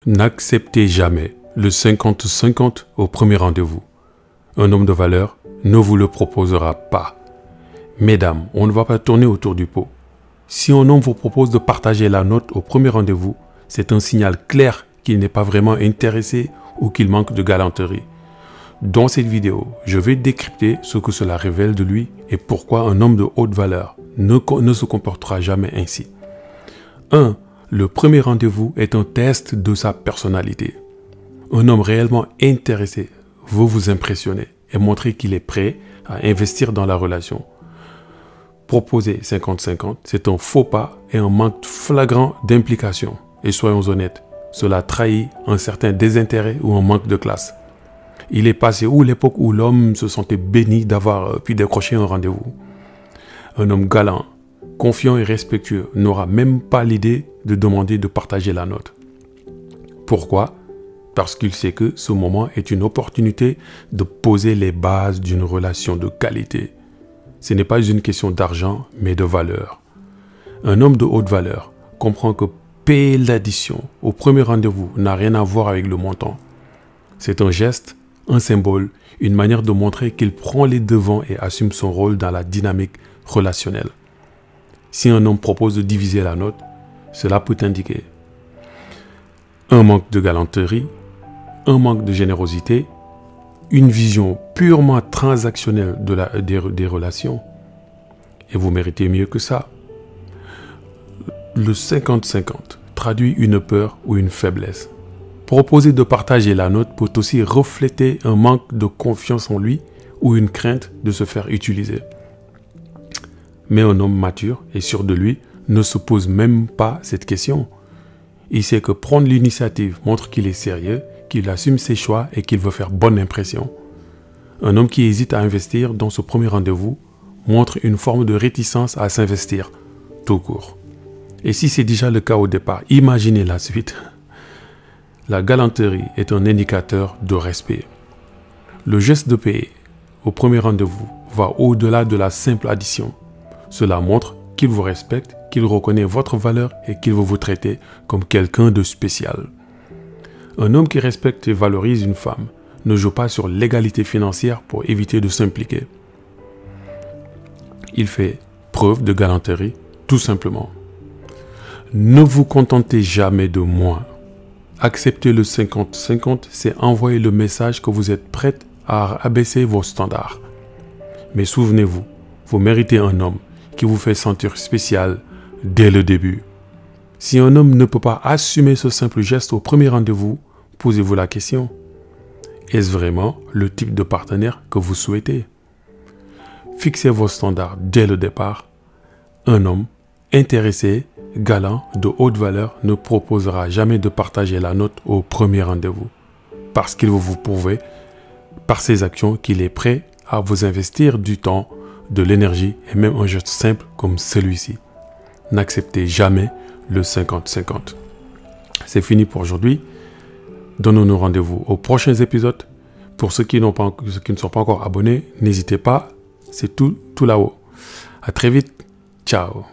N'acceptez jamais le 50-50 au premier rendez-vous. Un homme de valeur ne vous le proposera pas. Mesdames, on ne va pas tourner autour du pot. Si un homme vous propose de partager la note au premier rendez-vous, c'est un signal clair qu'il n'est pas vraiment intéressé ou qu'il manque de galanterie. Dans cette vidéo, je vais décrypter ce que cela révèle de lui et pourquoi un homme de haute valeur ne se comportera jamais ainsi. 1. Le premier rendez-vous est un test de sa personnalité. Un homme réellement intéressé veut vous impressionner et montrer qu'il est prêt à investir dans la relation. Proposer 50-50, c'est un faux pas et un manque flagrant d'implication. Et soyons honnêtes, cela trahit un certain désintérêt ou un manque de classe. Il est passé où l'époque où l'homme se sentait béni d'avoir pu décrocher un rendez-vous. Un homme galant, confiant et respectueux n'aura même pas l'idée de demander de partager la note. Pourquoi? Parce qu'il sait que ce moment est une opportunité de poser les bases d'une relation de qualité. Ce n'est pas une question d'argent, mais de valeur. Un homme de haute valeur comprend que payer l'addition au premier rendez-vous n'a rien à voir avec le montant. C'est un geste, un symbole, une manière de montrer qu'il prend les devants et assume son rôle dans la dynamique relationnelle. Si un homme propose de diviser la note, cela peut indiquer un manque de galanterie, un manque de générosité, une vision purement transactionnelle des relations. Et vous méritez mieux que ça. Le 50-50 traduit une peur ou une faiblesse. Proposer de partager la note peut aussi refléter un manque de confiance en lui ou une crainte de se faire utiliser. Mais un homme mature et sûr de lui ne se pose même pas cette question. Il sait que prendre l'initiative montre qu'il est sérieux, qu'il assume ses choix et qu'il veut faire bonne impression. Un homme qui hésite à investir dans ce premier rendez-vous montre une forme de réticence à s'investir, tout court. Et si c'est déjà le cas au départ, imaginez la suite. La galanterie est un indicateur de respect. Le geste de payer au premier rendez-vous va au-delà de la simple addition. Cela montre qu'il vous respecte, qu'il reconnaît votre valeur et qu'il veut vous traiter comme quelqu'un de spécial. Un homme qui respecte et valorise une femme ne joue pas sur l'égalité financière pour éviter de s'impliquer. Il fait preuve de galanterie, tout simplement. Ne vous contentez jamais de moins. Accepter le 50-50, c'est envoyer le message que vous êtes prête à abaisser vos standards. Mais souvenez-vous, vous méritez un homme qui vous fait sentir spécial dès le début. Si un homme ne peut pas assumer ce simple geste au premier rendez-vous, posez-vous la question. Est-ce vraiment le type de partenaire que vous souhaitez? Fixez vos standards dès le départ. Un homme intéressé, galant, de haute valeur ne proposera jamais de partager la note au premier rendez-vous parce qu'il veut vous prouver par ses actions qu'il est prêt à vous investir du temps, de l'énergie et même un geste simple comme celui-ci. N'acceptez jamais le 50-50. C'est fini pour aujourd'hui. Donnons-nous rendez-vous aux prochains épisodes. Pour ceux qui ne sont pas encore abonnés, n'hésitez pas. C'est tout là-haut. À très vite. Ciao.